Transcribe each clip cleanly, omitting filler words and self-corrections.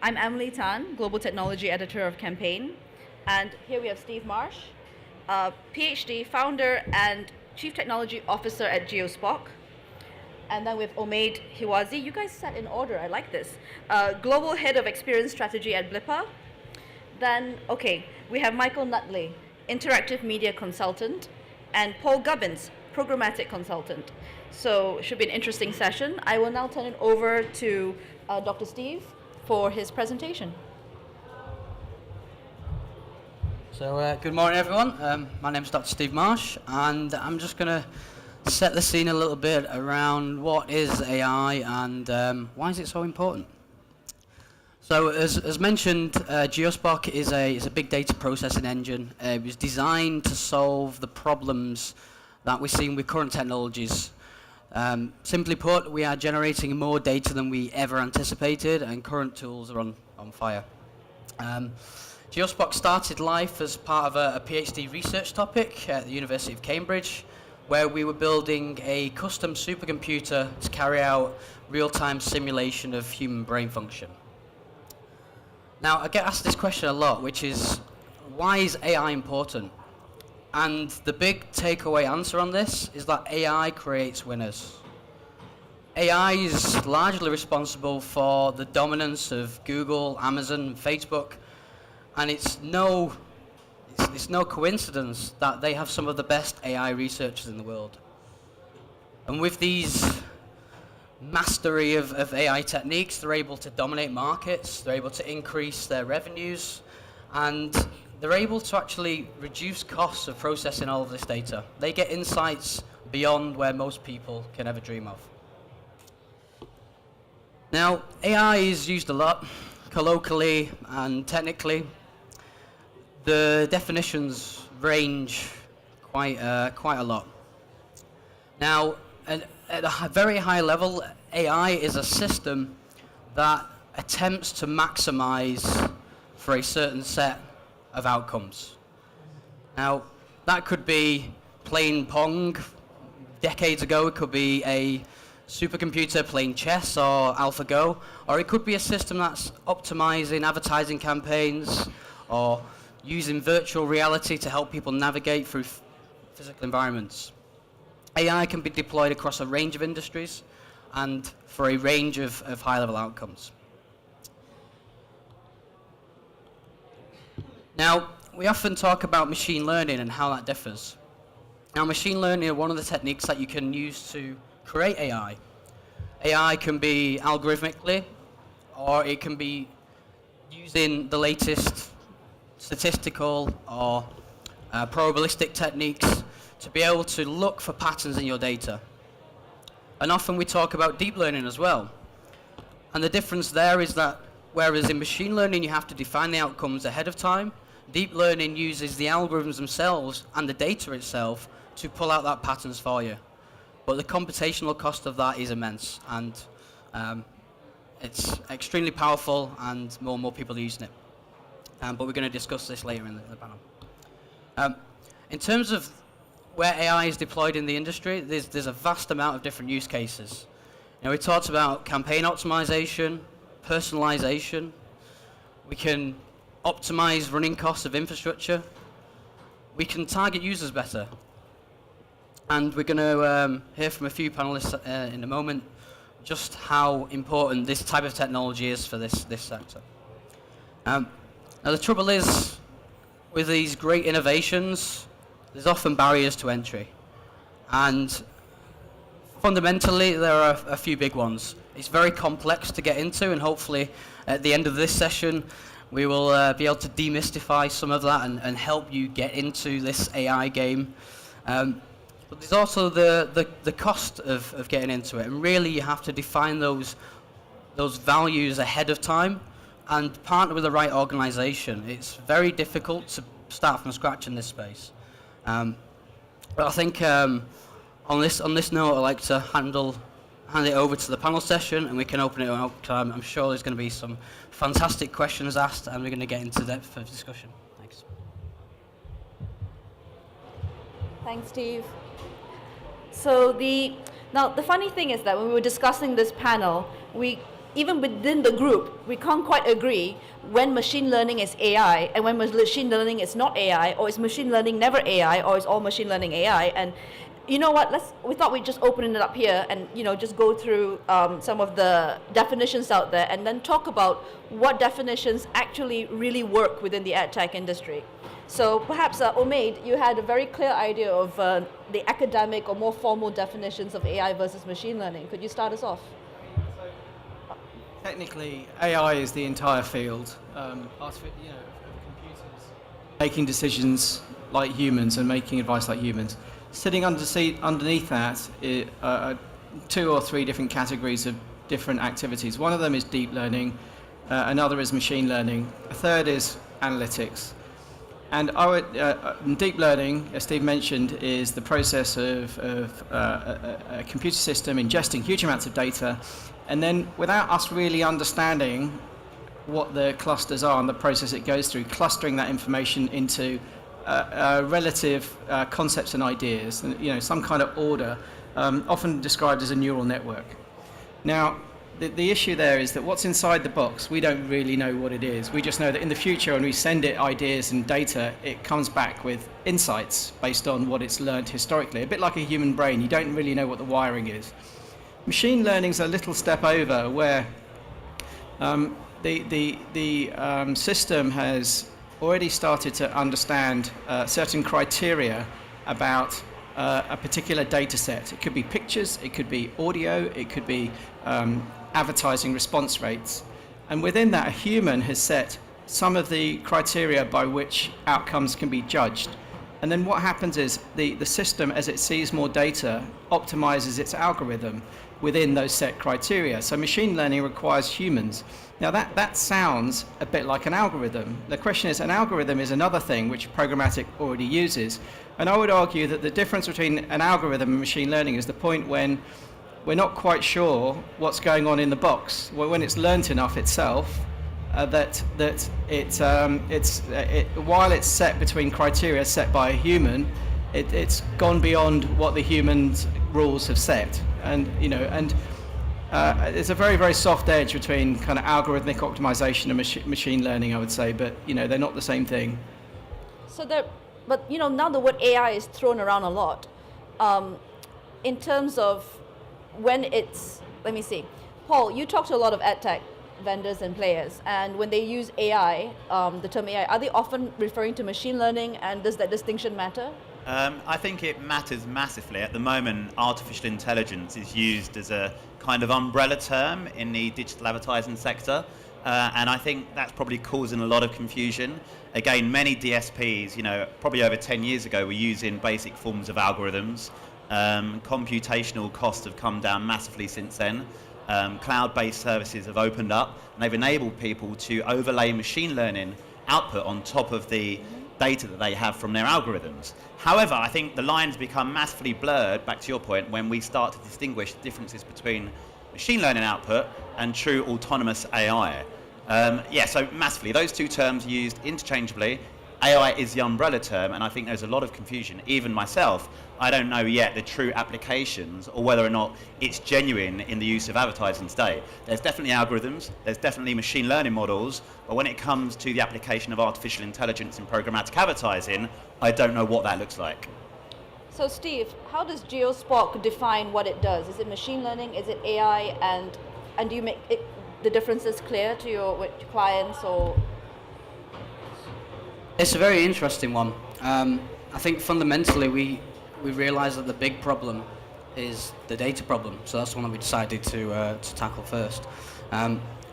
I'm Emily Tan, Global Technology Editor of Campaign. And here we have Steve Marsh, PhD, founder and Chief Technology Officer at GeoSpock. And then we have Omaid Hiwaizi. You guys sat in order, I like this. Global Head of Experience Strategy at Blippar. Then, we have Michael Nutley, Interactive Media Consultant, and Paul Gubbins, Programmatic Consultant. So it should be an interesting session. I will now turn it over to Dr. Steve for his presentation. So good morning, everyone. My name is Dr. Steve Marsh, and I'm just going to set the scene a little bit around what is AI and why is it so important. So as mentioned, GeoSpock is a big data processing engine. It was designed to solve the problems that we're seeing with current technologies. Simply put, we are generating more data than we ever anticipated, and current tools are on fire. GeoSpock started life as part of a PhD research topic at the University of Cambridge, where we were building a custom supercomputer to carry out real-time simulation of human brain function. Now, I get asked this question a lot, which is, why is AI important? And the big takeaway answer on this is that AI creates winners. AI is largely responsible for the dominance of Google, Amazon, and Facebook, and it's no coincidence that they have some of the best AI researchers in the world. And with these mastery of AI techniques, they're able to dominate markets, they're able to increase their revenues, and they're able to actually reduce costs of processing all of this data. They get insights beyond where most people can ever dream of. Now, AI is used a lot, colloquially and technically. The definitions range quite a lot. Now, at a very high level, AI is a system that attempts to maximize for a certain set of outcomes. Now, that could be playing Pong decades ago, it could be a supercomputer playing chess or AlphaGo, or it could be a system that's optimizing advertising campaigns or using virtual reality to help people navigate through physical environments. AI can be deployed across a range of industries and for a range of high-level outcomes. Now, we often talk about machine learning and how that differs. Now, machine learning is one of the techniques that you can use to create AI. AI can be algorithmically, or it can be using the latest statistical or probabilistic techniques to be able to look for patterns in your data. And often we talk about deep learning as well. And the difference there is that whereas in machine learning you have to define the outcomes ahead of time, deep learning uses the algorithms themselves and the data itself to pull out that patterns for you. But the computational cost of that is immense, and it's extremely powerful, and more people are using it. But we're going to discuss this later in the panel. In terms of where AI is deployed in the industry, there's a vast amount of different use cases. We talked about campaign optimization, personalization. We can optimize running costs of infrastructure. We can target users better. And we're going to hear from a few panelists in a moment just how important this type of technology is for this sector. Now, the trouble is, with these great innovations, there's often barriers to entry. And fundamentally, there are a few big ones. It's very complex to get into, and hopefully at the end of this session, we will be able to demystify some of that and help you get into this AI game. But there's also the cost of getting into it, and really you have to define those values ahead of time and partner with the right organization. It's very difficult to start from scratch in this space. But I think on this note, I'd like to hand it over to the panel session, and we can open it up. I'm sure there's going to be some fantastic questions asked, and we're going to get into depth of discussion. Thanks. Thanks, Steve. So now the funny thing is that when we were discussing this panel, we even within the group, we can't quite agree when machine learning is AI and when machine learning is not AI, or is machine learning never AI, or is all machine learning AI. And you know what? We thought we'd just open it up here and just go through some of the definitions out there, and then talk about what definitions actually really work within the AdTech industry. So perhaps, Omaid, you had a very clear idea of the academic or more formal definitions of AI versus machine learning. Could you start us off? Technically, AI is the entire field of computers making decisions like humans and making advice like humans. Sitting underneath that are 2 or 3 different categories of different activities. One of them is deep learning, another is machine learning, a third is analytics. And deep learning, as Steve mentioned, is the process of a computer system ingesting huge amounts of data, and then without us really understanding what the clusters are and the process it goes through, clustering that information into relative concepts and ideas, and some kind of order, often described as a neural network. Now, the issue there is that what's inside the box, we don't really know what it is. We just know that in the future, when we send it ideas and data, it comes back with insights based on what it's learned historically. A bit like a human brain, you don't really know what the wiring is. Machine learning's a little step over, where the system has already started to understand certain criteria about a particular data set. It could be pictures, it could be audio, it could be advertising response rates. And within that, a human has set some of the criteria by which outcomes can be judged. And then what happens is the system, as it sees more data, optimizes its algorithm within those set criteria. So machine learning requires humans. Now that sounds a bit like an algorithm. The question is, an algorithm is another thing which Programmatic already uses. And I would argue that the difference between an algorithm and machine learning is the point when we're not quite sure what's going on in the box. When it's learnt enough itself, while it's set between criteria set by a human, it's gone beyond what the human's rules have set. And it's a very, very soft edge between kind of algorithmic optimization and machine learning, I would say, but they're not the same thing. But now the word AI is thrown around a lot. In terms of when it's, let me see, Paul, you talk to a lot of AdTech vendors and players, and when they use AI, the term AI, are they often referring to machine learning, and does that distinction matter? I think it matters massively. At the moment, artificial intelligence is used as a kind of umbrella term in the digital advertising sector, and I think that's probably causing a lot of confusion. Again, many DSPs, probably over 10 years ago, were using basic forms of algorithms. Computational costs have come down massively since then. Cloud-based services have opened up, and they've enabled people to overlay machine learning output on top of the data that they have from their algorithms. However, I think the lines become massively blurred, back to your point, when we start to distinguish the differences between machine learning output and true autonomous AI. So massively, those two terms are used interchangeably. AI is the umbrella term, and I think there's a lot of confusion. Even myself, I don't know yet the true applications or whether or not it's genuine in the use of advertising today. There's definitely algorithms, there's definitely machine learning models, but when it comes to the application of artificial intelligence in programmatic advertising, I don't know what that looks like. So Steve, how does GeoSpock define what it does? Is it machine learning? Is it AI? And do you make the differences clear to your clients or? It's a very interesting one. I think fundamentally we realise that the big problem is the data problem. So that's the one that we decided to tackle first.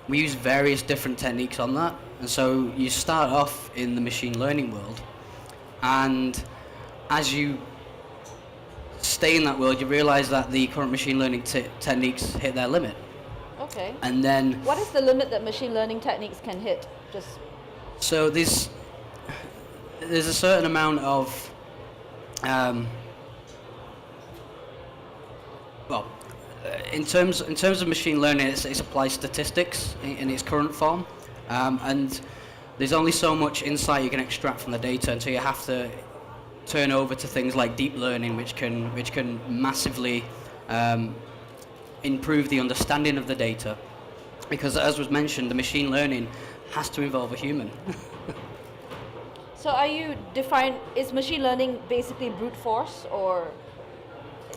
We use various different techniques on that. And so you start off in the machine learning world, and as you stay in that world, you realise that the current machine learning techniques hit their limit. Okay. And then what is the limit that machine learning techniques can hit? So there's a certain amount of in terms of machine learning, it applies statistics in its current form, and there's only so much insight you can extract from the data until you have to turn over to things like deep learning, which can massively improve the understanding of the data. because as was mentioned, the machine learning has to involve a human. So is machine learning basically brute force, or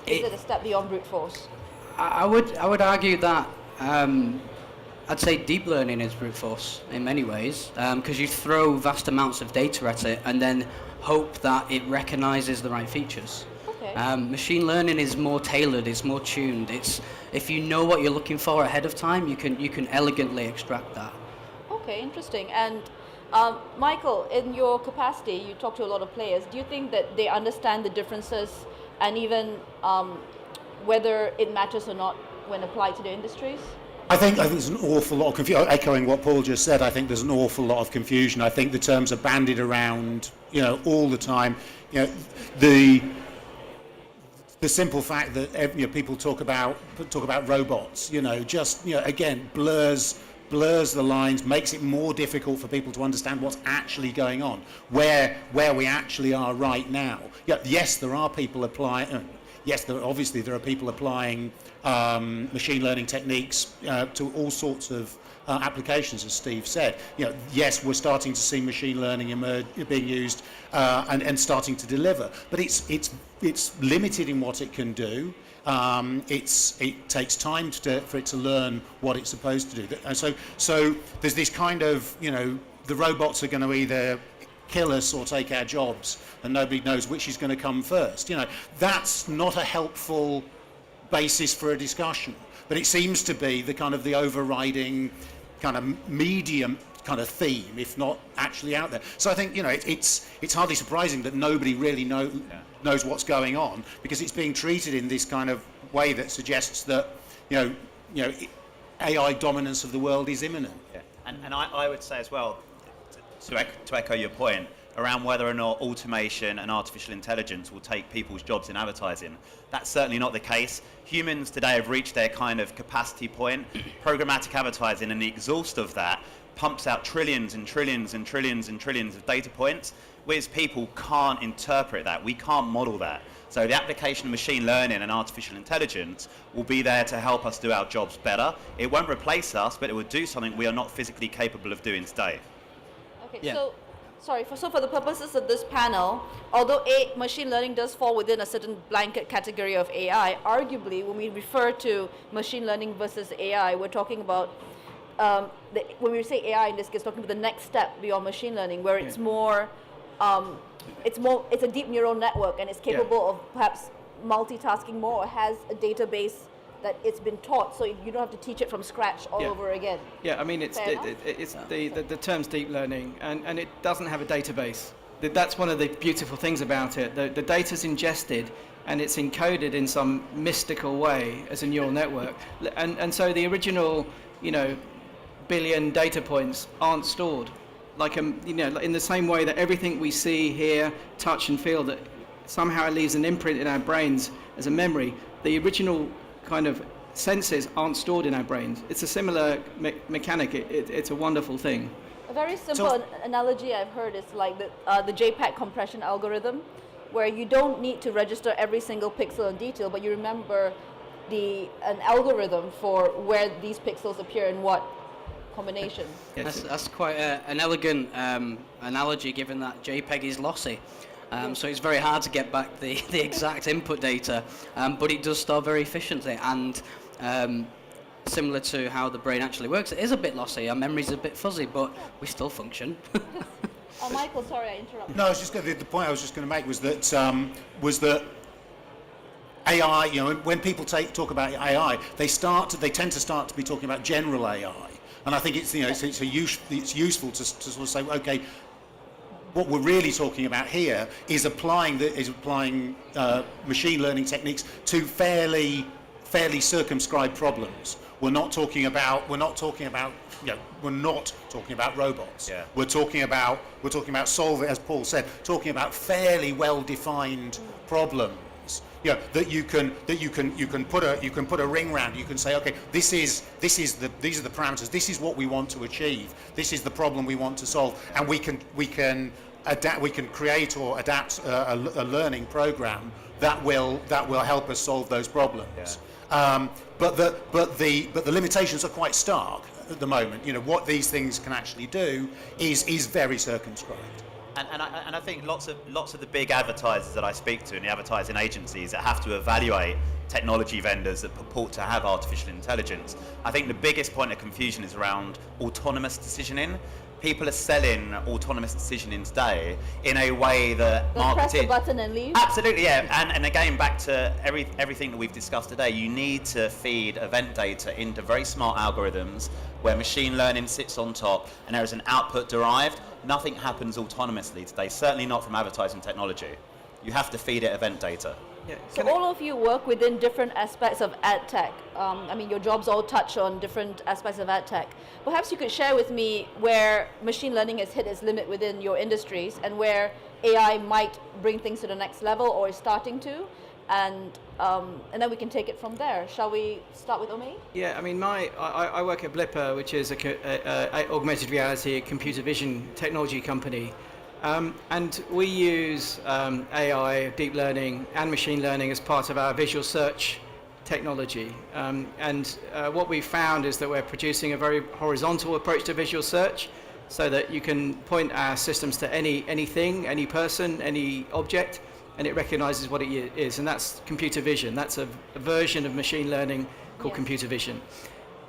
is it a step beyond brute force? I would argue that I'd say deep learning is brute force in many ways, because you throw vast amounts of data at it and then hope that it recognizes the right features. Okay. Machine learning is more tailored, it's more tuned. It's if you know what you're looking for ahead of time, you can elegantly extract that. Okay, interesting. And Michael, in your capacity, you talk to a lot of players. Do you think that they understand the differences and even whether it matters or not when applied to the industries? I think there's an awful lot of confusion. Echoing what Paul just said, I think there's an awful lot of confusion. I think the terms are bandied around, all the time. The simple fact that people talk about robots, again blurs the lines, makes it more difficult for people to understand what's actually going on, where we actually are right now. Yes, there are people applying. Yes, obviously there are people applying machine learning techniques to all sorts of applications, as Steve said. Yes, we're starting to see machine learning being used and starting to deliver, but it's limited in what it can do. It takes time for it to learn what it's supposed to do. And so there's this kind of, the robots are going to either kill us or take our jobs, and nobody knows which is going to come first. That's not a helpful basis for a discussion, but it seems to be the overriding kind of medium kind of theme, if not actually out there. So I think it's hardly surprising that nobody really knows what's going on, because it's being treated in this kind of way that suggests that AI dominance of the world is imminent. Yeah. And I would say as well, to echo your point around whether or not automation and artificial intelligence will take people's jobs in advertising, that's certainly not the case. Humans today have reached their kind of capacity point. Programmatic advertising and the exhaust of that pumps out trillions and trillions and trillions and trillions of data points, whereas people can't interpret that. We can't model that. So the application of machine learning and artificial intelligence will be there to help us do our jobs better. It won't replace us, but it will do something we are not physically capable of doing today. Okay, Yeah. So for the purposes of this panel, although machine learning does fall within a certain blanket category of AI, arguably when we refer to machine learning versus AI, we're talking about, when we say AI in this case, talking about the next step beyond machine learning, where it's more, it's a deep neural network and it's capable of perhaps multitasking more, or has a database that it's been taught, so you don't have to teach it from scratch all over again. Yeah, I mean, it's the term's deep learning, and it doesn't have a database. That's one of the beautiful things about it. The data's ingested, and it's encoded in some mystical way as a neural network. And so the original, billion data points aren't stored. In the same way that everything we see, hear, touch, and feel, that somehow it leaves an imprint in our brains as a memory, the original kind of senses aren't stored in our brains. It's a similar mechanic. It's a wonderful thing. A very simple analogy I've heard is like the JPEG compression algorithm, where you don't need to register every single pixel in detail, but you remember an algorithm for where these pixels appear in what combination. That's quite an elegant analogy, given that JPEG is lossy. So it's very hard to get back the exact input data, but it does store very efficiently, and similar to how the brain actually works, it is a bit lossy, our memory's a bit fuzzy, but we still function. Michael, sorry I interrupted. No, the point I was just going to make was that AI, when people talk about AI, they tend to start to be talking about general AI, and I think it's useful to sort of say, okay, what we're really talking about here is applying machine learning techniques to fairly circumscribed problems. We're not talking about robots. Yeah. We're talking about solving, as Paul said, talking about fairly well-defined problems. That you can put a ring round. You can say, okay, these are the parameters. This is what we want to achieve. This is the problem we want to solve, and we can adapt. We can create or adapt a learning program that will help us solve those problems. Yeah. But the limitations are quite stark. at the moment. You know, what these things can actually do is very circumscribed. And I think lots of the big advertisers that I speak to and the advertising agencies that have to evaluate technology vendors that purport to have artificial intelligence, I think the biggest point of confusion is around autonomous decisioning. People are selling autonomous decisioning today in a way that They'll press the button and leave? Absolutely, yeah. And again, back to everything that we've discussed today, you need to feed event data into very smart algorithms where machine learning sits on top and there is an output derived. Nothing happens autonomously today, certainly not from advertising technology. You have to feed it event data. Yeah. So all of you work within different aspects of AdTech. I mean, your jobs all touch on different aspects of AdTech. Perhaps you could share with me where machine learning has hit its limit within your industries and where AI might bring things to the next level or is starting to, and then we can take it from there. Shall we start with Omaid? Yeah, I mean, I work at Blippar, which is a augmented reality computer vision technology company. And we use AI, deep learning, and machine learning as part of our visual search technology. What we found is that we're producing a very horizontal approach to visual search, so that you can point our systems to anything, any person, any object, and it recognizes what it is. And that's computer vision. That's a version of machine learning called computer vision.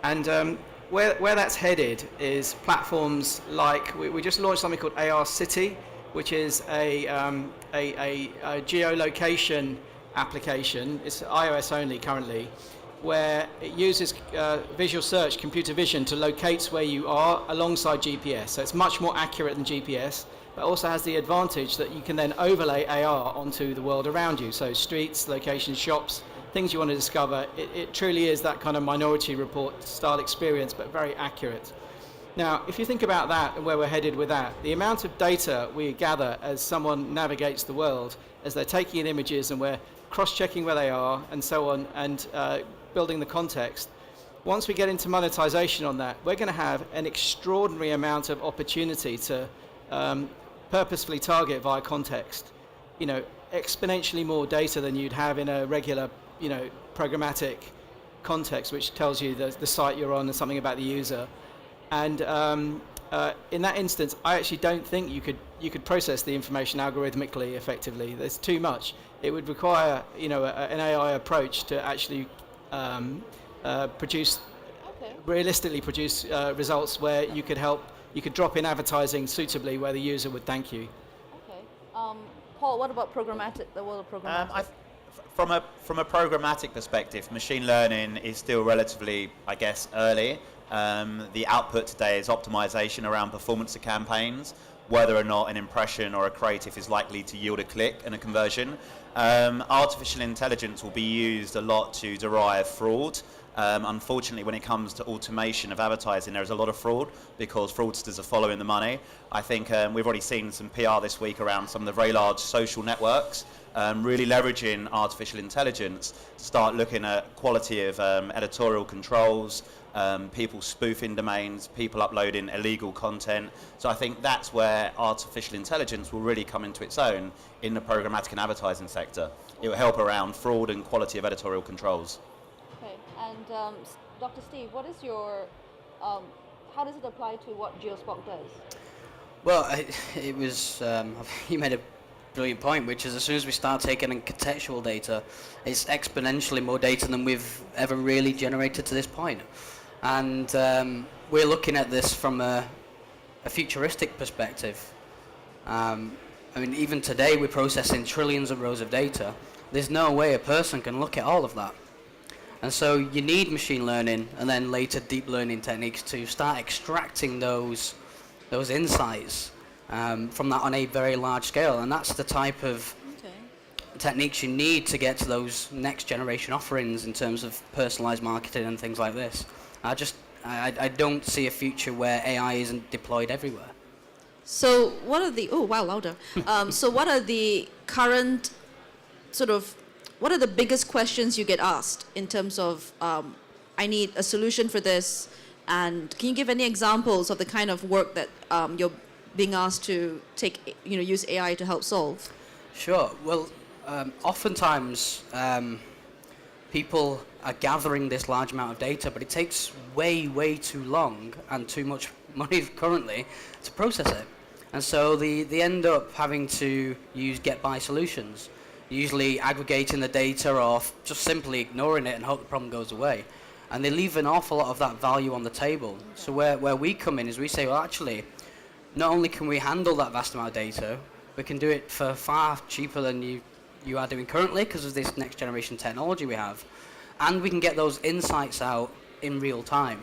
And where that's headed is platforms like, we just launched something called AR City, which is a geolocation application. It's iOS only currently, where it uses visual search, computer vision, to locate where you are alongside GPS. So it's much more accurate than GPS, but also has the advantage that you can then overlay AR onto the world around you. So streets, locations, shops, things you want to discover. It truly is that kind of Minority Report style experience, but very accurate. Now, if you think about that and where we're headed with that, the amount of data we gather as someone navigates the world, as they're taking in images and we're cross-checking where they are and so on, and building the context, once we get into monetization on that, we're going to have an extraordinary amount of opportunity to purposefully target via context. You know, exponentially more data than you'd have in a regular, programmatic context, which tells you the site you're on and something about the user. And in that instance, I actually don't think you could process the information algorithmically effectively. There's too much. It would require, an AI approach to actually realistically produce results where you could drop in advertising suitably where the user would thank you. Okay. Paul, what about programmatic? The world of programmatic. From a programmatic perspective, machine learning is still relatively, I guess, early. The output today is optimization around performance of campaigns, whether or not an impression or a creative is likely to yield a click and a conversion. Artificial intelligence will be used a lot to derive fraud. Unfortunately, when it comes to automation of advertising, there is a lot of fraud because fraudsters are following the money. I think we've already seen some PR this week around some of the very large social networks really leveraging artificial intelligence to start looking at quality of editorial controls, people spoofing domains, people uploading illegal content. So I think that's where artificial intelligence will really come into its own in the programmatic and advertising sector. It will help around fraud and quality of editorial controls. Okay, and Dr. Steve, what is your, how does it apply to what GeoSpock does? Well, it was, you made a brilliant point, which is as soon as we start taking in contextual data, it's exponentially more data than we've ever really generated to this point. And we're looking at this from a futuristic perspective. I mean, even today we're processing trillions of rows of data. There's no way a person can look at all of that. And so you need machine learning and then later deep learning techniques to start extracting those insights from that on a very large scale. And that's the type of techniques you need to get to those next generation offerings in terms of personalized marketing and things like this. I don't see a future where AI isn't deployed everywhere. So what are the, oh wow, louder. So what are the current what are the biggest questions you get asked in terms of, I need a solution for this, and can you give any examples of the kind of work that you're being asked to use AI to help solve? Sure. Well, oftentimes people are gathering this large amount of data, but it takes way, way too long and too much money currently to process it. And so they end up having to use get-by solutions, usually aggregating the data or just simply ignoring it and hope the problem goes away. And they leave an awful lot of that value on the table. So where we come in is we say, well, actually, not only can we handle that vast amount of data, we can do it for far cheaper than you are doing currently because of this next generation technology we have. And we can get those insights out in real time,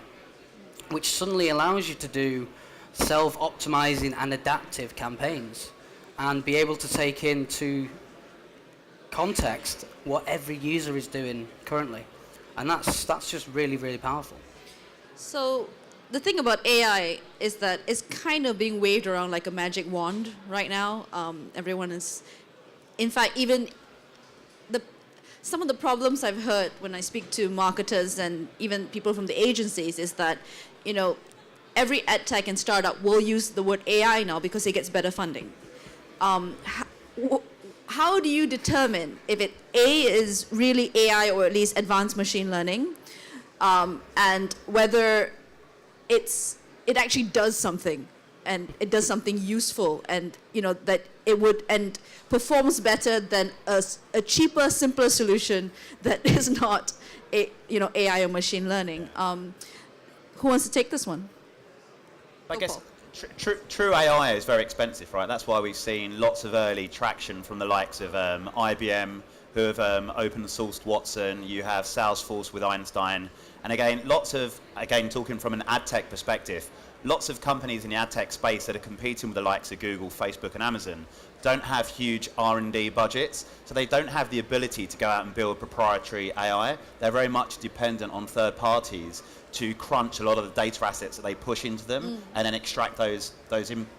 which suddenly allows you to do self-optimizing and adaptive campaigns and be able to take into context what every user is doing currently. And that's just really, really powerful. So the thing about AI is that it's kind of being waved around like a magic wand right now. Everyone is, in fact, even some of the problems I've heard when I speak to marketers and even people from the agencies is that, every AdTech and startup will use the word AI now because it gets better funding. How do you determine if A is really AI or at least advanced machine learning, and whether it actually does something and it does something useful and that it would and performs better than a cheaper, simpler solution that is not AI or machine learning? Who wants to take this one? I guess true AI is very expensive, right? That's why we've seen lots of early traction from the likes of IBM, who have open sourced Watson. You have Salesforce with Einstein. And again, talking from an AdTech perspective, lots of companies in the AdTech space that are competing with the likes of Google, Facebook, and Amazon don't have huge R&D budgets, so they don't have the ability to go out and build proprietary AI. They're very much dependent on third parties to crunch a lot of the data assets that they push into them and then extract those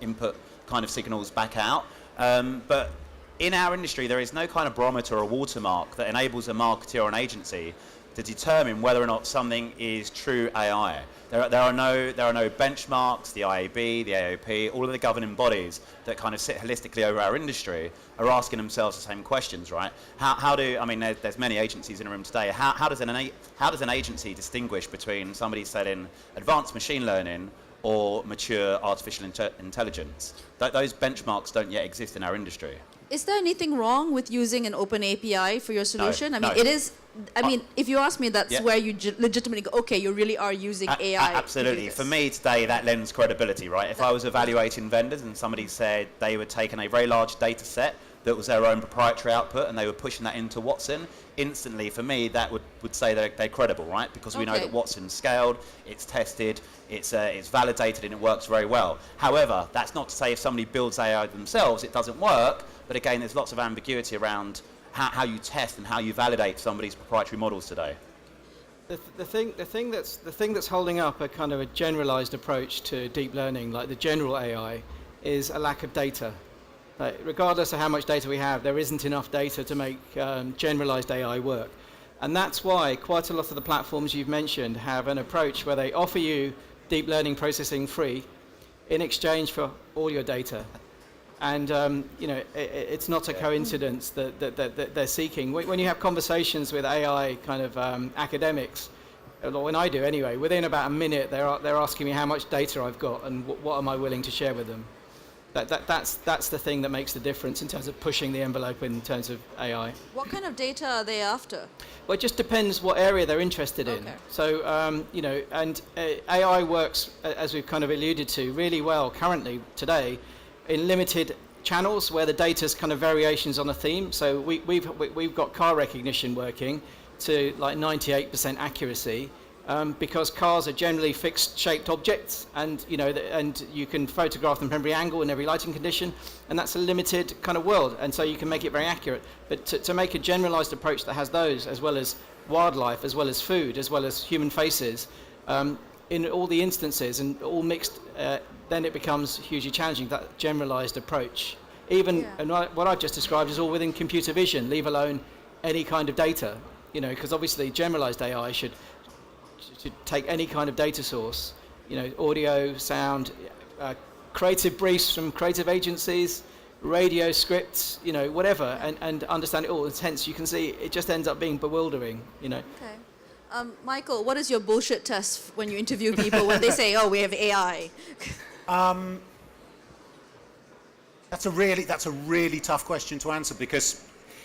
input kind of signals back out. But in our industry, there is no kind of barometer or watermark that enables a marketer or an agency to determine whether or not something is true AI. There are no benchmarks. The IAB, the AOP, all of the governing bodies that kind of sit holistically over our industry are asking themselves the same questions, right? There's many agencies in the room today. How does an agency distinguish between somebody selling advanced machine learning or mature artificial intelligence? Those benchmarks don't yet exist in our industry. Is there anything wrong with using an open API for your solution? No. It is. If you ask me, that's where you legitimately go, okay, you really are using AI. Absolutely. For me today, that lends credibility, right? If I was evaluating vendors and somebody said they were taking a very large data set that was their own proprietary output and they were pushing that into Watson, instantly for me that would say they're credible, right? Because we know that Watson's scaled, it's tested, it's validated, and it works very well. However, that's not to say if somebody builds AI themselves it doesn't work. But again, there's lots of ambiguity around how you test and how you validate somebody's proprietary models today. The thing that's holding up a kind of a generalized approach to deep learning, like the general AI, is a lack of data. Regardless of how much data we have, there isn't enough data to make generalized AI work. And that's why quite a lot of the platforms you've mentioned have an approach where they offer you deep learning processing free in exchange for all your data. And it's not a coincidence that they're seeking. When you have conversations with AI kind of academics, when I do anyway, within about a minute they're asking me how much data I've got and what am I willing to share with them. That's the thing that makes the difference in terms of pushing the envelope in terms of AI. What kind of data are they after? Well, it just depends what area they're interested in. So, AI works, as we've kind of alluded to, really well currently today in limited channels where the data's kind of variations on a theme. So we've got car recognition working to like 98% accuracy. Because cars are generally fixed shaped objects and you can photograph them from every angle in every lighting condition, and that's a limited kind of world, and so you can make it very accurate. But to make a generalized approach that has those as well as wildlife, as well as food, as well as human faces, in all the instances and all mixed, then it becomes hugely challenging, that generalized approach. And what I've just described is all within computer vision, leave alone any kind of data, because obviously generalized AI should take any kind of data source, audio, sound, creative briefs from creative agencies, radio scripts, whatever, and understand it all. And hence, you can see it just ends up being bewildering, Okay. Michael, what is your bullshit test when you interview people when they say, "Oh, we have AI"? That's a really tough question to answer, because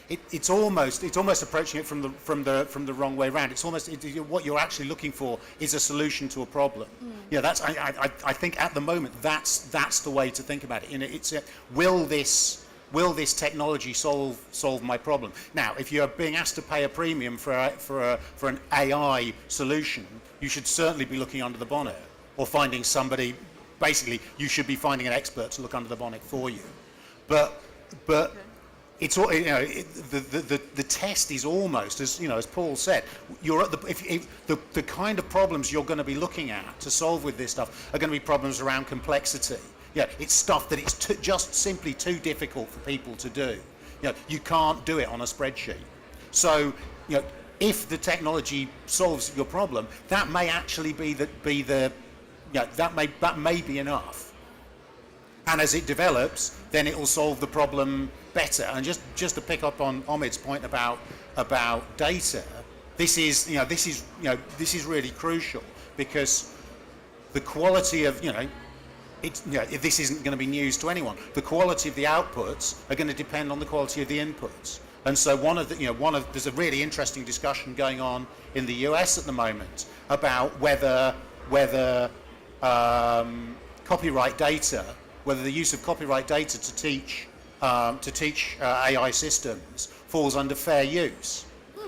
it's almost approaching it from the wrong way around. It's almost what you're actually looking for is a solution to a problem. That's I think at the moment that's the way to think about it. It's will this technology solve my problem? Now, if you're being asked to pay a premium for an AI solution, you should certainly be looking under the bonnet, or finding somebody. Basically, you should be finding an expert to look under the bonnet for you. But it's all, the test is almost as Paul said. You're at the kind of problems you're going to be looking at to solve with this stuff are going to be problems around complexity. It's stuff that it's just simply too difficult for people to do. You can't do it on a spreadsheet. So if the technology solves your problem, that may actually be that may be enough. And as it develops, then it will solve the problem better. And just to pick up on Omaid's point about data, this is really crucial, because the quality of this isn't going to be news to anyone. The quality of the outputs are going to depend on the quality of the inputs. And so there's a really interesting discussion going on in the US at the moment about whether copyright data, whether the use of copyright data to teach AI systems falls under fair use.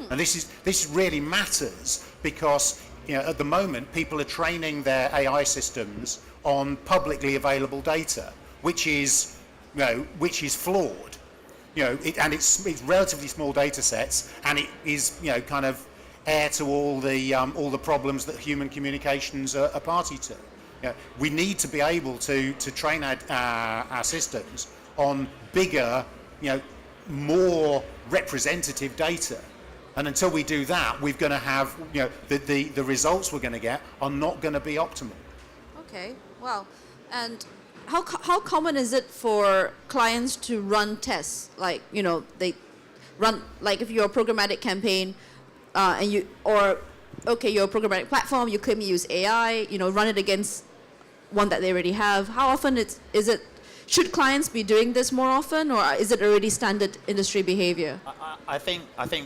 And this really matters, because at the moment people are training their AI systems on publicly available data, which is flawed. And it's relatively small data sets, and it is kind of heir to all the problems that human communications are party to. We need to be able to train our systems on bigger, more representative data. And until we do that, we're going to have, the results we're going to get are not going to be optimal. Okay, wow. And how common is it for clients to run tests? Like, they run, like if you're a programmatic campaign, and you're a programmatic platform, you claim you use AI, run it against one that they already have. How often should clients be doing this more often, or is it already standard industry behavior? I think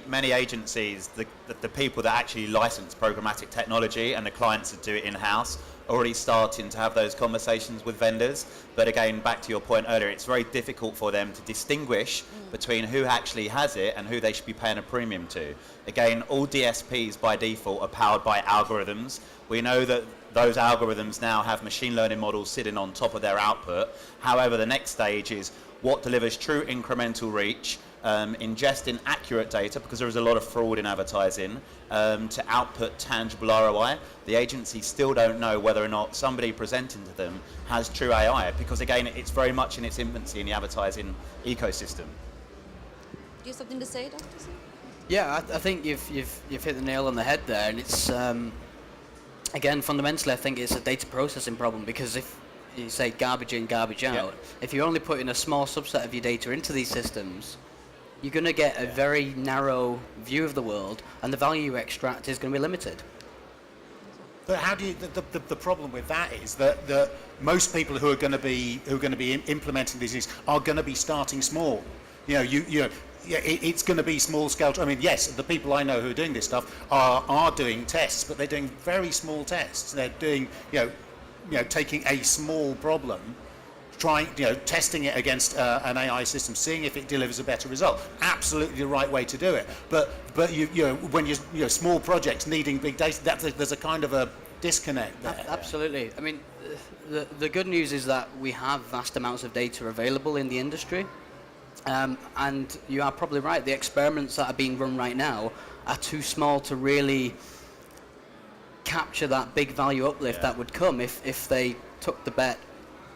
many agencies, the people that actually license programmatic technology and the clients that do it in-house, are already starting to have those conversations with vendors. But again, back to your point earlier, it's very difficult for them to distinguish between who actually has it and who they should be paying a premium to. Again, all DSPs by default are powered by algorithms. We know that those algorithms now have machine learning models sitting on top of their output. However, the next stage is what delivers true incremental reach, ingesting accurate data, because there is a lot of fraud in advertising, to output tangible ROI. The agencies still don't know whether or not somebody presenting to them has true AI, because again, it's very much in its infancy in the advertising ecosystem. Do you have something to say, Dr. Singh? Yeah, I think you've hit the nail on the head there, and it's again, fundamentally, I think it's a data processing problem, because if you say garbage in, garbage out, if you're only putting a small subset of your data into these systems, you're going to get a very narrow view of the world, and the value you extract is going to be limited. But how do you? The problem with that is that most people who are going to be implementing these things are going to be starting small. It's going to be small scale. I mean, yes, the people I know who are doing this stuff are doing tests, but they're doing very small tests. They're doing, taking a small problem, testing it against an AI system, seeing if it delivers a better result. Absolutely the right way to do it. But when you're small projects needing big data, there's a kind of a disconnect there. Absolutely. I mean, the good news is that we have vast amounts of data available in the industry. And you are probably right, the experiments that are being run right now are too small to really capture that big value uplift that would come if they took the bet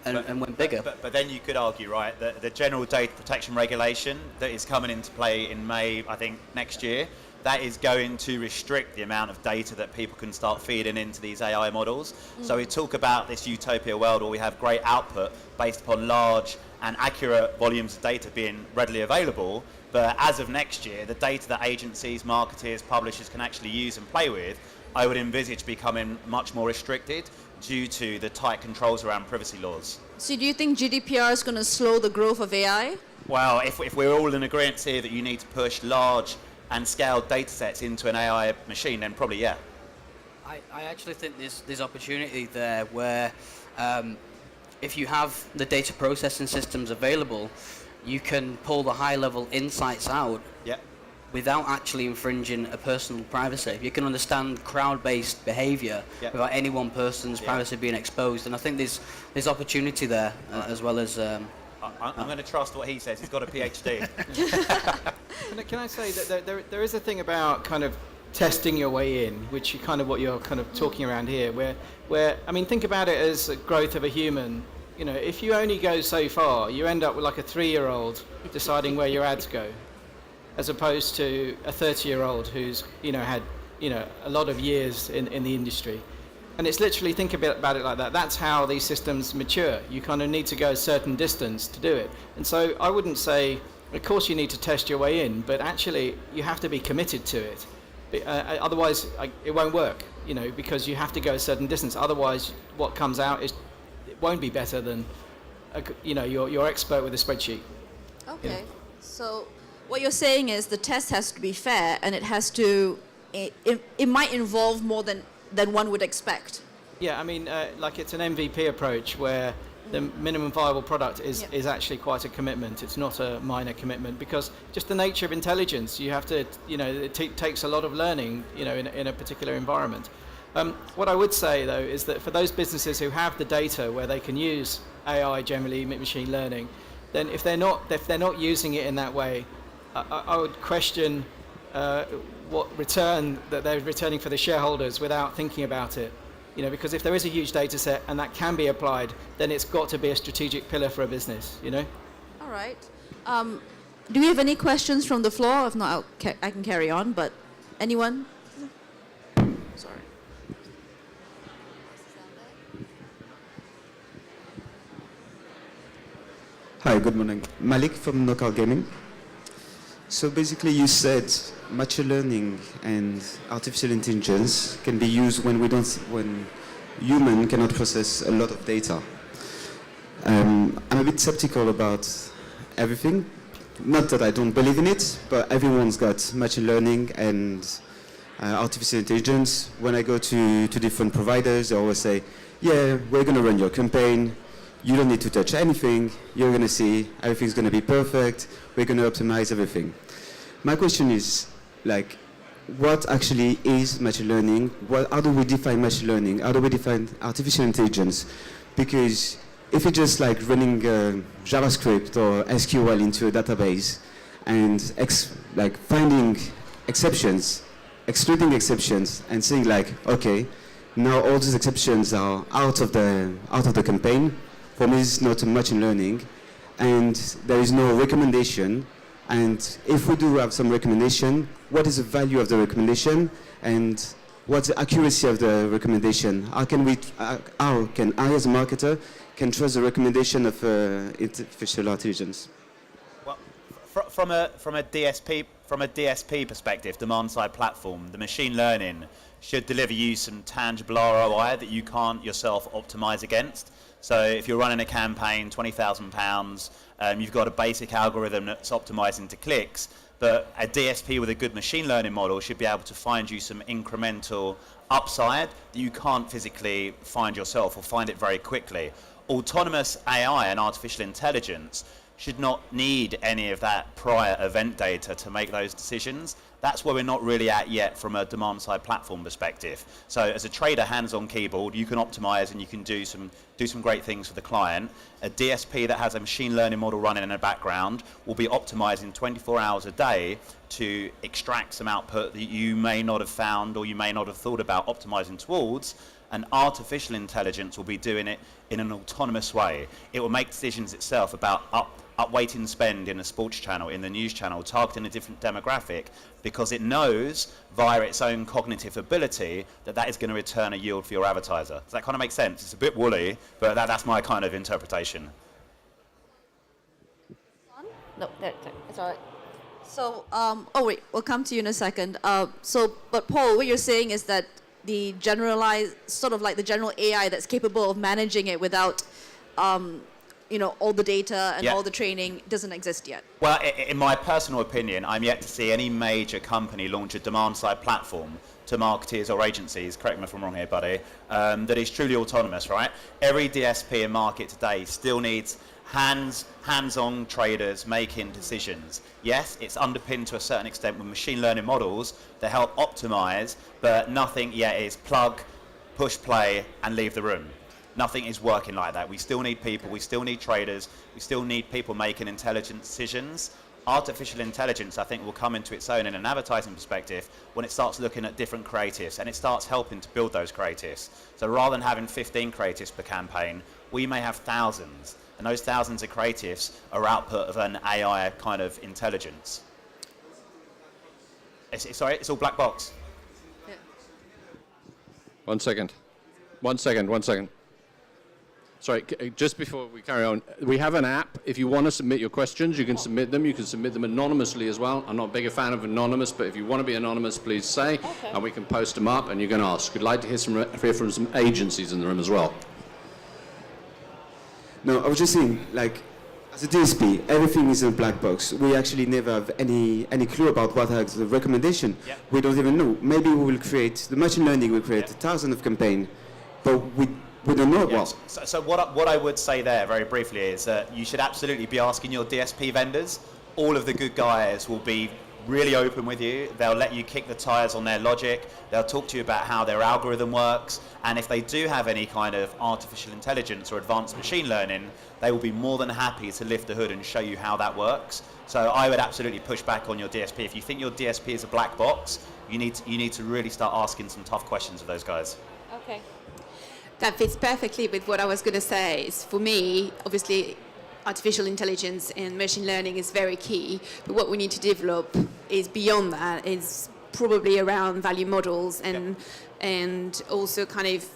and went bigger. But then you could argue, right, that the general data protection regulation that is coming into play in May, I think, next year, that is going to restrict the amount of data that people can start feeding into these AI models. So we talk about this utopia world where we have great output based upon large and accurate volumes of data being readily available, but as of next year, the data that agencies, marketers, publishers can actually use and play with, I would envisage becoming much more restricted due to the tight controls around privacy laws. So do you think GDPR is going to slow the growth of AI? Well, if we're all in agreement here that you need to push large and scaled data sets into an AI machine, then probably yeah. I actually think there's opportunity there where if you have the data processing systems available, you can pull the high-level insights out without actually infringing a personal privacy. You can understand crowd-based behaviour without any one person's privacy being exposed, and I think there's opportunity there as well as. I'm going to trust what he says. He's got a PhD. Can I say that there is a thing about kind of testing your way in, which is kind of what you're kind of talking around here, where I mean, think about it as a growth of a human. You know, if you only go so far, you end up with like a 3-year-old deciding where your ads go, as opposed to a 30-year-old who's, had, a lot of years in the industry. And it's literally, think about it like that. That's how these systems mature. You kind of need to go a certain distance to do it. And so I wouldn't say, of course you need to test your way in, but actually you have to be committed to it. Otherwise, it won't work, because you have to go a certain distance. Otherwise, what comes out it won't be better than, your expert with a spreadsheet. Okay. So what you're saying is the test has to be fair, and it has to, it might involve more than one would expect. Yeah, I mean, like it's an MVP approach where the minimum viable product is actually quite a commitment. It's not a minor commitment, because just the nature of intelligence, you have to, it takes a lot of learning, in a particular environment. What I would say, though, is that for those businesses who have the data where they can use AI, generally machine learning, then if they're not using it in that way, I would question what return that they're returning for the shareholders without thinking about it. Because if there is a huge data set and that can be applied, then it's got to be a strategic pillar for a business, All right. Do we have any questions from the floor? If not, I can carry on, but anyone? Sorry. Hi, good morning. Malik from Knockout Gaming. So basically you said machine learning and artificial intelligence can be used when human cannot process a lot of data. I'm a bit skeptical about everything. Not that I don't believe in it, but everyone's got machine learning and artificial intelligence. When I go to different providers, they always say, yeah, we're going to run your campaign. You don't need to touch anything. You're going to see everything's going to be perfect. We're going to optimize everything. My question is, what actually is machine learning? How do we define machine learning? How do we define artificial intelligence? Because if it's just like running JavaScript or SQL into a database and finding exceptions, excluding exceptions, and saying okay, now all these exceptions are out of the campaign. For me, it's not machine learning, and there is no recommendation. And if we do have some recommendation, what is the value of the recommendation, and what's the accuracy of the recommendation? How can I, as a marketer, can trust the recommendation of artificial intelligence? Well, from a DSP perspective, demand side platform, the machine learning should deliver you some tangible ROI that you can't yourself optimize against. So if you're running a campaign, £20,000, you've got a basic algorithm that's optimizing to clicks, but a DSP with a good machine learning model should be able to find you some incremental upside that you can't physically find yourself, or find it very quickly. Autonomous AI and artificial intelligence should not need any of that prior event data to make those decisions. That's where we're not really at yet from a demand side platform perspective. So as a trader, hands on keyboard, you can optimize and you can do some great things for the client. A DSP that has a machine learning model running in the background will be optimizing 24 hours a day to extract some output that you may not have found or you may not have thought about optimizing towards. And artificial intelligence will be doing it in an autonomous way. It will make decisions itself about up upweighting spend in a sports channel, in the news channel, targeting a different demographic, because it knows via its own cognitive ability that that is going to return a yield for your advertiser. Does that kind of make sense? It's a bit woolly, but that's my kind of interpretation. No, it's all right. So, wait, we'll come to you in a second. But Paul, what you're saying is that the generalized, sort of like the general AI that's capable of managing it without, all the data and all the training doesn't exist yet. Well, in my personal opinion, I'm yet to see any major company launch a demand-side platform to marketers or agencies, correct me if I'm wrong here, buddy, that is truly autonomous, right? Every DSP in market today still needs hands-on traders making decisions. Yes, it's underpinned to a certain extent with machine learning models that help optimize, but nothing yet is plug, push play, and leave the room. Nothing is working like that. We still need people, we still need traders, we still need people making intelligent decisions. Artificial intelligence, I think, will come into its own in an advertising perspective when it starts looking at different creatives and it starts helping to build those creatives. So rather than having 15 creatives per campaign, we may have thousands. And those thousands of creatives are output of an AI kind of intelligence. Sorry, it's all black box. Yeah. 1 second. 1 second, 1 second. Sorry, just before we carry on, we have an app. If you want to submit your questions, you can submit them. You can submit them anonymously as well. I'm not a big fan of anonymous, but if you want to be anonymous, please say, and we can post them up, and you can ask. We'd like to hear from some agencies in the room as well. No, I was just saying, like, as a DSP, everything is a black box. We actually never have any clue about what are the recommendation. Yep. We don't even know. Maybe we will create, the machine learning will create 1,000 of campaign, but we don't know Yes. what. So what I would say there very briefly is that you should absolutely be asking your DSP vendors. All of the good guys will be really open with you. They'll let you kick the tires on their logic. They'll talk to you about how their algorithm works. And if they do have any kind of artificial intelligence or advanced machine learning, they will be more than happy to lift the hood and show you how that works. So I would absolutely push back on your DSP. If you think your DSP is a black box, you need to really start asking some tough questions of those guys. Okay. That fits perfectly with what I was going to say. Is for me, obviously, artificial intelligence and machine learning is very key. But what we need to develop is beyond that. Is probably around value models and also kind of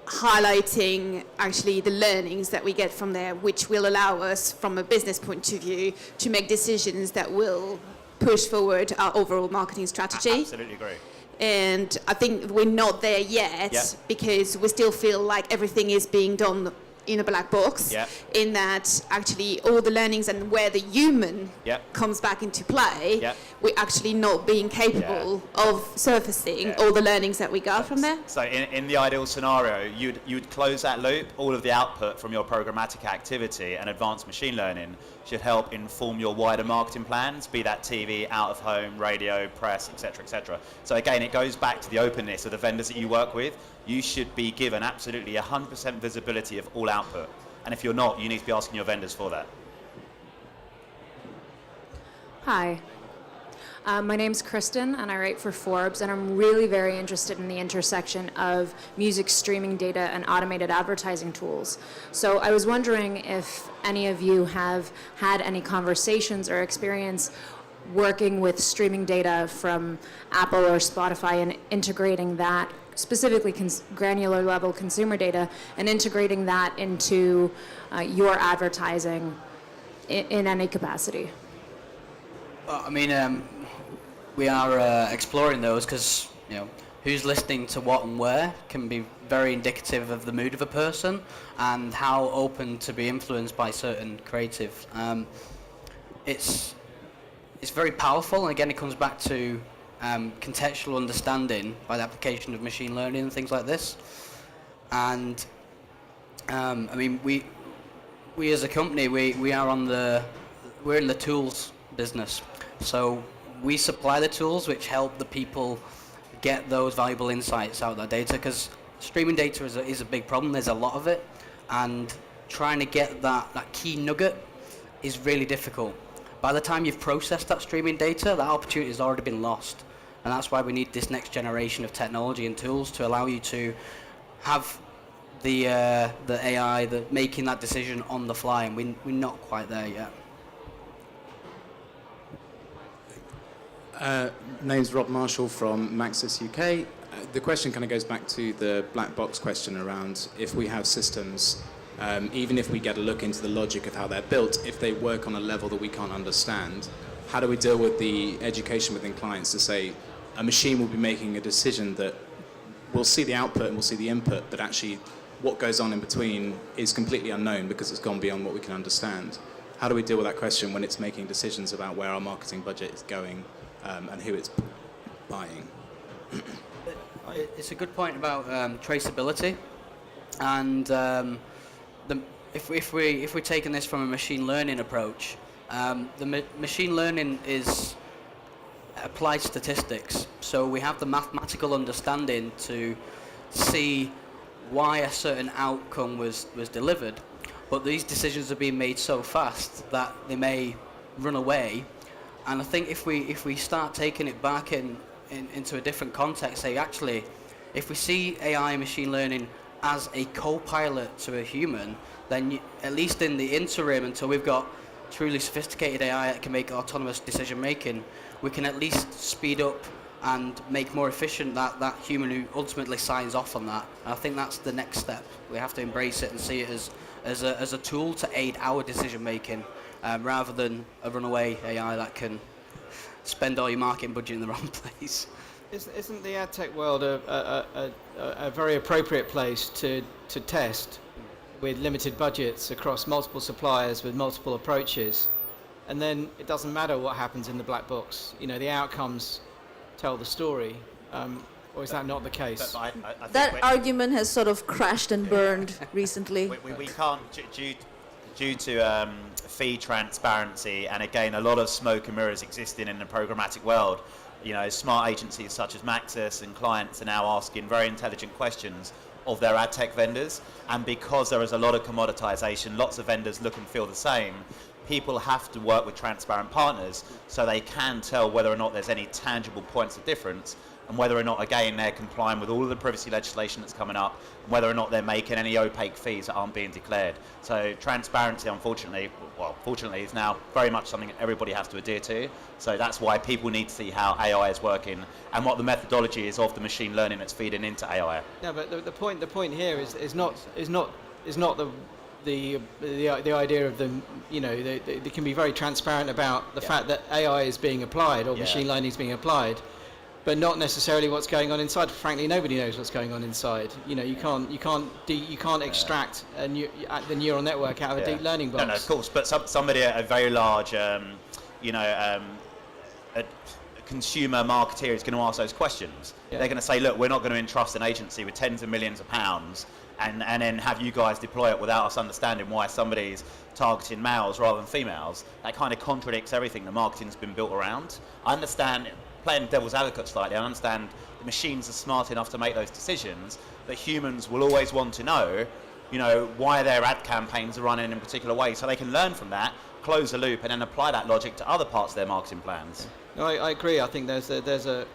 highlighting actually the learnings that we get from there, which will allow us, from a business point of view, to make decisions that will push forward our overall marketing strategy. I absolutely agree. And I think we're not there yet because we still feel like everything is being done in a black box, in that actually all the learnings and where the human comes back into play, we're actually not being capable of surfacing all the learnings that we got from there. So in the ideal scenario, you'd close that loop. All of the output from your programmatic activity and advanced machine learning should help inform your wider marketing plans, be that TV, out of home, radio, press, etc., etc. So again, it goes back to the openness of the vendors that you work with. You should be given absolutely 100% visibility of all output. And if you're not, you need to be asking your vendors for that. Hi. My name's Kristen, and I write for Forbes, and I'm really very interested in the intersection of music streaming data and automated advertising tools. So I was wondering if any of you have had any conversations or experience working with streaming data from Apple or Spotify and integrating that, specifically granular level consumer data, and integrating that into your advertising in any capacity. Well, I mean, we are exploring those because, who's listening to what and where can be very indicative of the mood of a person and how open to be influenced by certain creative. It's very powerful, and again, it comes back to contextual understanding by the application of machine learning and things like this. And I mean, we as a company, we're in the tools business. So we supply the tools which help the people get those valuable insights out of that data, because streaming data is a big problem. There's a lot of it, and trying to get that key nugget is really difficult. By the time you've processed that streaming data, that opportunity has already been lost. And that's why we need this next generation of technology and tools to allow you to have the AI, making that decision on the fly, and we're not quite there yet. Name's Rob Marshall from Maxis UK. The question kind of goes back to the black box question around if we have systems, even if we get a look into the logic of how they're built, if they work on a level that we can't understand, how do we deal with the education within clients to say a machine will be making a decision that we'll see the output and we'll see the input, but actually what goes on in between is completely unknown because it's gone beyond what we can understand. How do we deal with that question when it's making decisions about where our marketing budget is going and who it's buying? It's a good point about traceability, and if we're taking this from a machine learning approach, machine learning is applied statistics. So we have the mathematical understanding to see why a certain outcome was delivered, but these decisions are being made so fast that they may run away. And I think if we start taking it back into a different context, say actually, if we see AI and machine learning as a co-pilot to a human, then at least in the interim, until we've got truly sophisticated AI that can make autonomous decision making, we can at least speed up and make more efficient that human who ultimately signs off on that. And I think that's the next step. We have to embrace it and see it as a tool to aid our decision making, rather than a runaway AI that can spend all your marketing budget in the wrong place. Isn't the AdTech world a very appropriate place to test with limited budgets across multiple suppliers with multiple approaches, and then it doesn't matter what happens in the black box? You know, the outcomes tell the story, or is that not the case? I think That argument has sort of crashed and burned recently. we can't, due to fee transparency, and again, a lot of smoke and mirrors existing in the programmatic world. You know, smart agencies such as Maxis and clients are now asking very intelligent questions of their ad tech vendors, and because there is a lot of commoditization, lots of vendors look and feel the same, people have to work with transparent partners so they can tell whether or not there's any tangible points of difference, and whether or not, again, they're complying with all of the privacy legislation that's coming up, and whether or not they're making any opaque fees that aren't being declared. So transparency, unfortunately, fortunately, is now very much something everybody has to adhere to. So that's why people need to see how AI is working and what the methodology is of the machine learning that's feeding into AI. No, but the point here is not the idea of them. You know, they can be very transparent about the fact that AI is being applied or machine learning is being applied, but not necessarily what's going on inside. Frankly, nobody knows what's going on inside. You know, you can't extract the neural network out of a deep learning box. No, of course, but somebody at a very large, a consumer marketeer is going to ask those questions. They're going to say, look, we're not going to entrust an agency with tens of millions of pounds and then have you guys deploy it without us understanding why somebody's targeting males rather than females. That kind of contradicts everything the marketing's been built around. I understand, playing devil's advocate slightly, I understand the machines are smart enough to make those decisions, but humans will always want to know, you know, why their ad campaigns are running in a particular way, so they can learn from that, close the loop, and then apply that logic to other parts of their marketing plans. No, I agree. I think there's a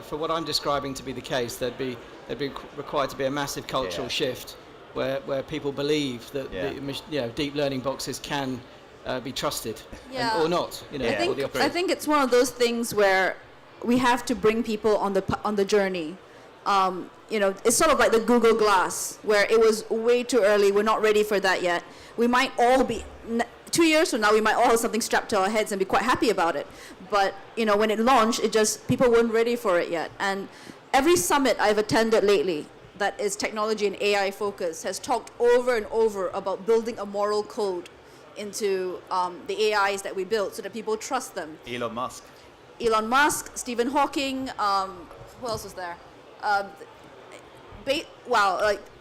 for what I'm describing to be the case, there'd be required to be a massive cultural shift where people believe that deep learning boxes can be trusted or not. You know, I think it's one of those things where we have to bring people on the journey. You know, it's sort of like the Google Glass, where it was way too early. We're not ready for that yet. We might all be 2 years from now. We might all have something strapped to our heads and be quite happy about it. But you know, when it launched, people weren't ready for it yet. And every summit I've attended lately that is technology and AI focused has talked over and over about building a moral code into the AIs that we build so that people trust them. Elon Musk, Stephen Hawking, who else was there?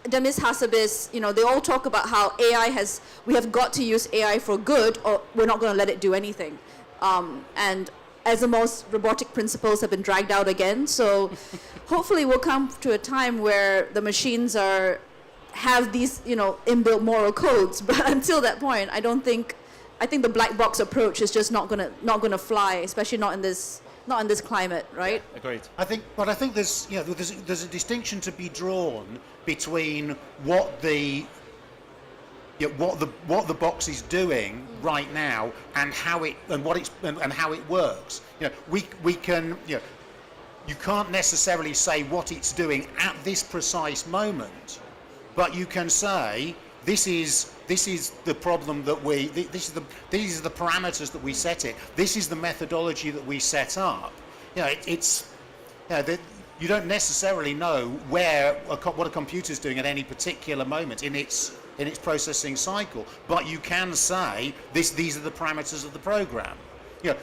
Demis Hassabis, you know, they all talk about how we have got to use AI for good, or we're not going to let it do anything. And as the most robotic principles have been dragged out again, so hopefully we'll come to a time where the machines have these, you know, inbuilt moral codes. But until that point, I think the black box approach is just not gonna fly, especially not in this Not in this climate, right? Agreed. I think there's there's a distinction to be drawn between what the box is doing right now and how it works. We can you can't necessarily say what it's doing at this precise moment, but you can say this is the problem that these are the parameters that we set it. This is the methodology that we set up. You don't necessarily know what a computer's doing at any particular moment in its processing cycle, but you can say these are the parameters of the program.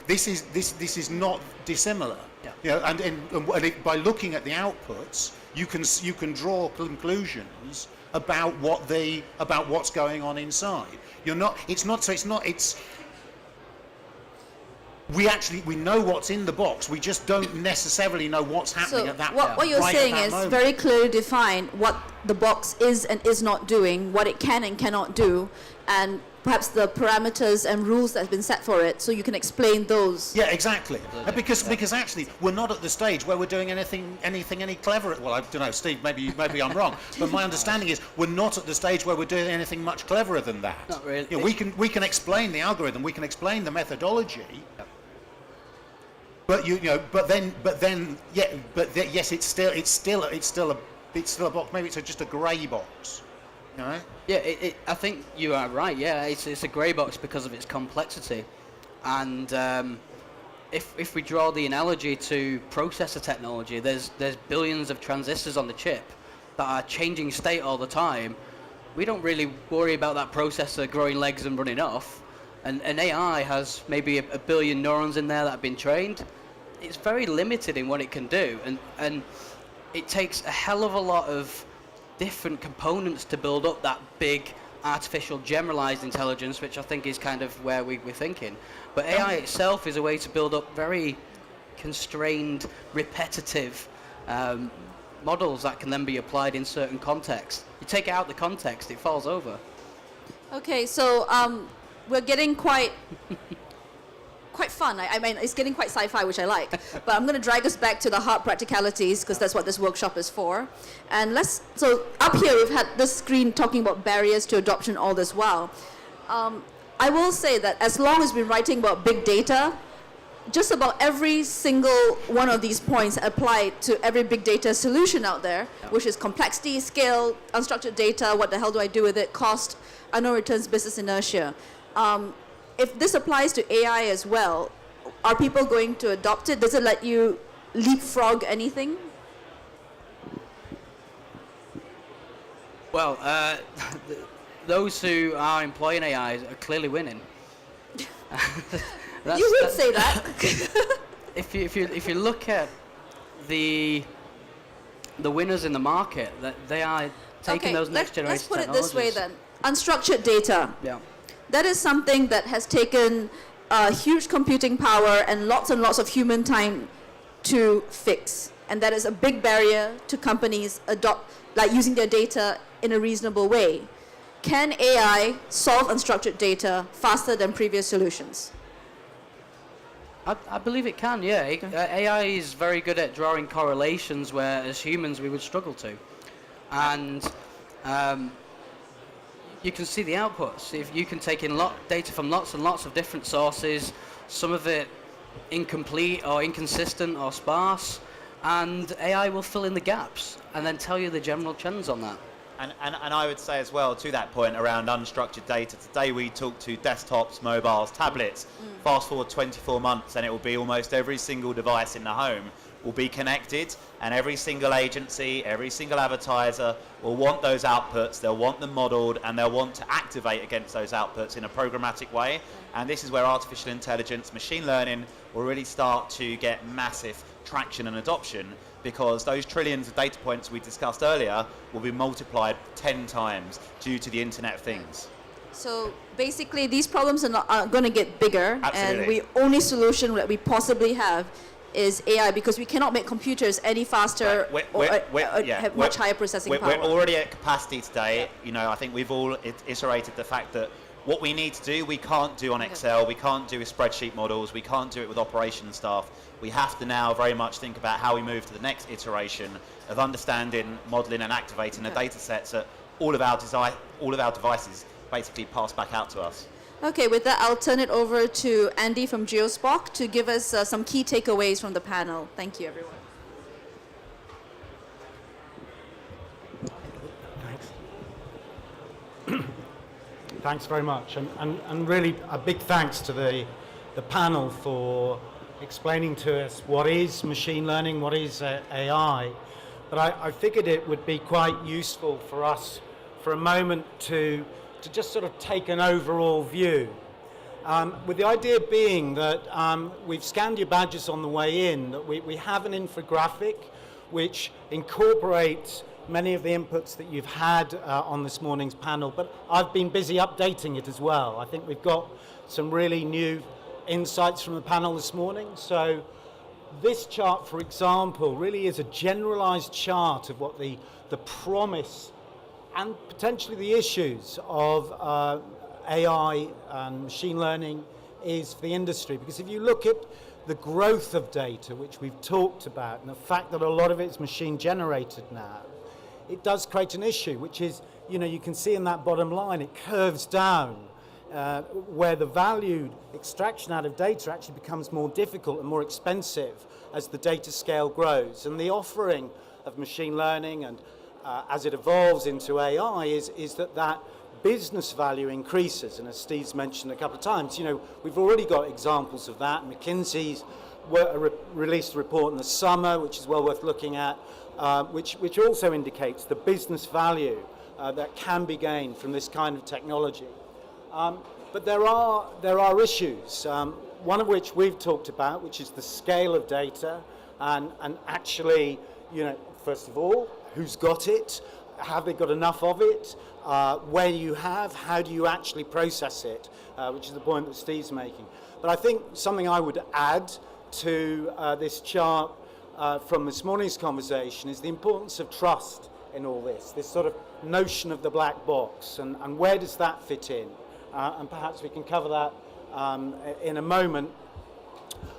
This is not dissimilar. By looking at the outputs, you can draw conclusions about what's going on inside. We know what's in the box. We just don't necessarily know what's happening at that moment. What you're saying is very clearly define what the box is and is not doing, what it can and cannot do, and perhaps the parameters and rules that have been set for it, so you can explain those. Yeah, exactly. Because actually, we're not at the stage where we're doing anything any clever. Well, I don't know, Steve. Maybe I'm wrong. But my understanding is we're not at the stage where we're doing anything much cleverer than that. Not really. We can explain the algorithm. We can explain the methodology. But yes, it's still a box. Maybe it's just a grey box. No? Yeah, I think you are right. Yeah, it's a grey box because of its complexity, and if we draw the analogy to processor technology, there's billions of transistors on the chip that are changing state all the time. We don't really worry about that processor growing legs and running off, and AI has maybe a billion neurons in there that have been trained. It's very limited in what it can do, and it takes a hell of a lot of different components to build up that big artificial generalized intelligence, which I think is kind of where we're thinking. But AI itself is a way to build up very constrained, repetitive models that can then be applied in certain contexts. You take it out of the context, it falls over. Okay, so we're getting quite fun. I mean, it's getting quite sci-fi, which I like. But I'm going to drag us back to the hard practicalities, because that's what this workshop is for. And so up here we've had this screen talking about barriers to adoption all this while. I will say that as long as we're writing about big data, just about every single one of these points apply to every big data solution out there, which is complexity, scale, unstructured data, what the hell do I do with it, cost, unknown returns, business inertia. If this applies to AI as well, are people going to adopt it? Does it let you leapfrog anything? Well, those who are employing AI are clearly winning. You would say that. If you look at the winners in the market, that they are taking those next generation let's put it technologies. this way then. Unstructured data. Yeah. That is something that has taken huge computing power and lots of human time to fix. And that is a big barrier to companies using their data in a reasonable way. Can AI solve unstructured data faster than previous solutions? I believe it can, yeah. AI is very good at drawing correlations where, as humans, we would struggle to. And you can see the outputs. If you can take in data from lots and lots of different sources, some of it incomplete or inconsistent or sparse, and AI will fill in the gaps and then tell you the general trends on that. And I would say as well, to that point around unstructured data, today we talk to desktops, mobiles, tablets. Fast forward 24 months and it will be almost every single device in the home will be connected, and every single agency, every single advertiser will want those outputs, they'll want them modeled, and they'll want to activate against those outputs in a programmatic way. And this is where artificial intelligence, machine learning will really start to get massive traction and adoption, because those trillions of data points we discussed earlier will be multiplied 10 times due to the Internet of Things. So basically these problems are going to get bigger. Absolutely. And the only solution that we possibly have is AI, because we cannot make computers any faster or have much higher processing power. We're already at capacity today. You know, I think we've all iterated the fact that what we need to do, we can't do on Excel, we can't do with spreadsheet models, we can't do it with operations staff. We have to now very much think about how we move to the next iteration of understanding, modeling and activating the data sets that all of our devices basically pass back out to us. Okay, with that, I'll turn it over to Andy from GeoSpock to give us some key takeaways from the panel. Thank you, everyone. Thanks very much, and really a big thanks to the panel for explaining to us what is machine learning, what is AI. But I figured it would be quite useful for us for a moment to just sort of take an overall view. With the idea being that we've scanned your badges on the way in, that we have an infographic which incorporates many of the inputs that you've had on this morning's panel, but I've been busy updating it as well. I think we've got some really new insights from the panel this morning. So this chart, for example, really is a generalized chart of what the promise and potentially the issues of AI and machine learning is for the industry. Because if you look at the growth of data, which we've talked about, and the fact that a lot of it's machine generated now, it does create an issue, which is, you can see in that bottom line, it curves down, where the valued extraction out of data actually becomes more difficult and more expensive as the data scale grows. And the offering of machine learning and as it evolves into AI is that business value increases. And as Steve's mentioned a couple of times, we've already got examples of that. McKinsey's released a report in the summer, which is well worth looking at, which also indicates the business value that can be gained from this kind of technology. But there are issues, one of which we've talked about, which is the scale of data, and actually, first of all, who's got it, have they got enough of it, where you have, how do you actually process it, which is the point that Steve's making. But I think something I would add to this chart from this morning's conversation is the importance of trust in all this sort of notion of the black box, and where does that fit in? And perhaps we can cover that in a moment.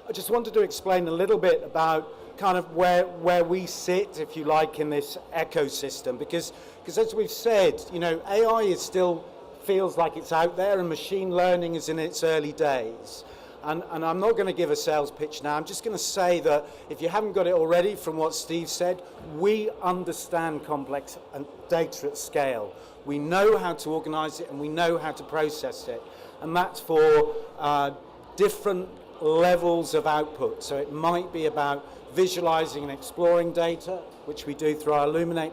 I just wanted to explain a little bit about kind of where we sit, if you like, in this ecosystem, because as we've said, AI is still feels like it's out there, and machine learning is in its early days. And I'm not going to give a sales pitch now. I'm just going to say that if you haven't got it already from what Steve said, we understand complex data at scale. We know how to organize it and we know how to process it. And that's for different levels of output. So it might be about visualizing and exploring data, which we do through our Illuminate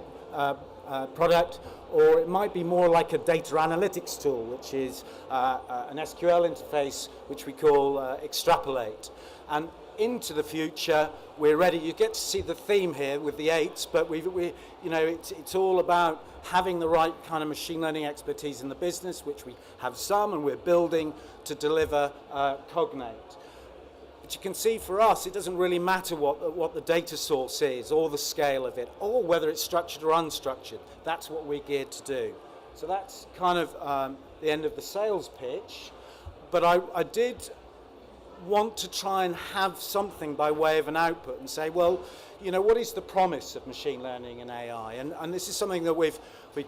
product, or it might be more like a data analytics tool, which is an SQL interface, which we call Extrapolate. And into the future, we're ready. You get to see the theme here with the 8s, but it's all about having the right kind of machine learning expertise in the business, which we have some, and we're building to deliver Cognate. But you can see for us, it doesn't really matter what the data source is, or the scale of it, or whether it's structured or unstructured. That's what we're geared to do. So that's kind of the end of the sales pitch. But I did want to try and have something by way of an output and say, well, what is the promise of machine learning and AI? And this is something that we've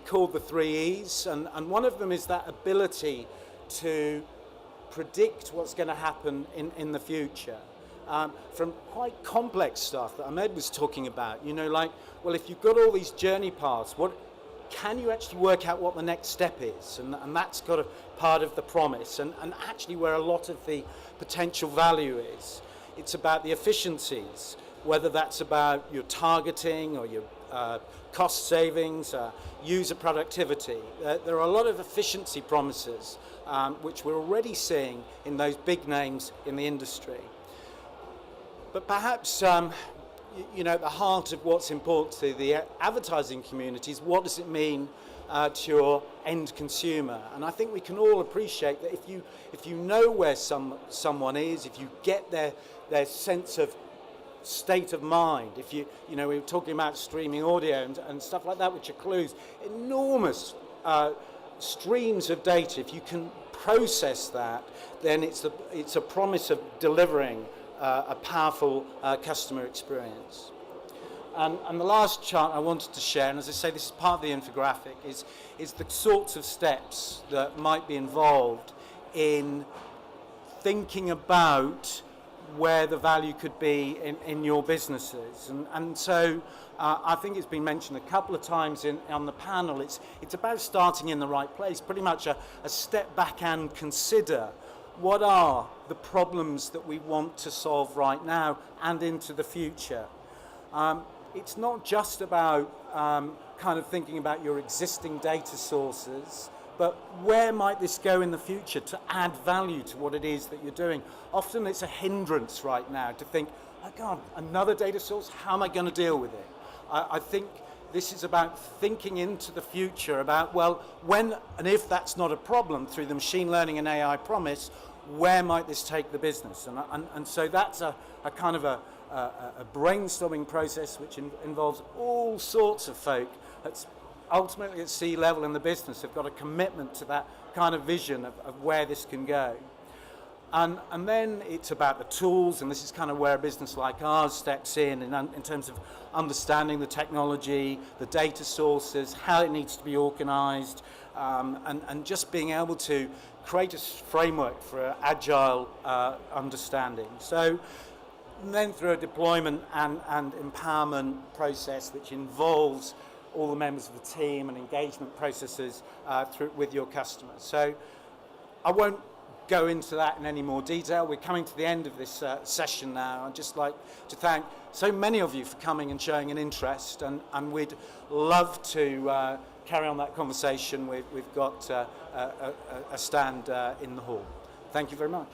called the 3 E's. And one of them is that ability to predict what's going to happen in the future. From quite complex stuff that Omaid was talking about, if you've got all these journey paths, can you actually work out what the next step is? And that's got a part of the promise, and actually where a lot of the potential value is. It's about the efficiencies, whether that's about your targeting or your cost savings, user productivity. There are a lot of efficiency promises which we're already seeing in those big names in the industry. But perhaps at the heart of what's important to the advertising community is what does it mean to your end consumer? And I think we can all appreciate that if you know where someone is, if you get their sense of state of mind, if we were talking about streaming audio and stuff like that, which are clues, enormous streams of data. If you can process that, then it's a promise of delivering a powerful customer experience. And the last chart I wanted to share, and as I say, this is part of the infographic, is the sorts of steps that might be involved in thinking about where the value could be in your businesses. And so I think it's been mentioned a couple of times on the panel, it's about starting in the right place, pretty much a step back and consider what are the problems that we want to solve right now and into the future. It's not just about kind of thinking about your existing data sources, but where might this go in the future to add value to what it is that you're doing? Often it's a hindrance right now to think, oh God, another data source, how am I going to deal with it? I think this is about thinking into the future about, well, when and if that's not a problem through the machine learning and AI promise, where might this take the business? And so that's a kind of a brainstorming process which involves all sorts of folk that's ultimately at C-level in the business have got a commitment to that kind of vision of where this can go. And then it's about the tools, and this is kind of where a business like ours steps in terms of understanding the technology, the data sources, how it needs to be organized, and just being able to create a framework for agile understanding. So then through a deployment and empowerment process which involves all the members of the team and engagement processes with your customers. So I won't go into that in any more detail. We're coming to the end of this session now. I'd just like to thank so many of you for coming and showing an interest, and we'd love to carry on that conversation. We've got a stand in the hall. Thank you very much.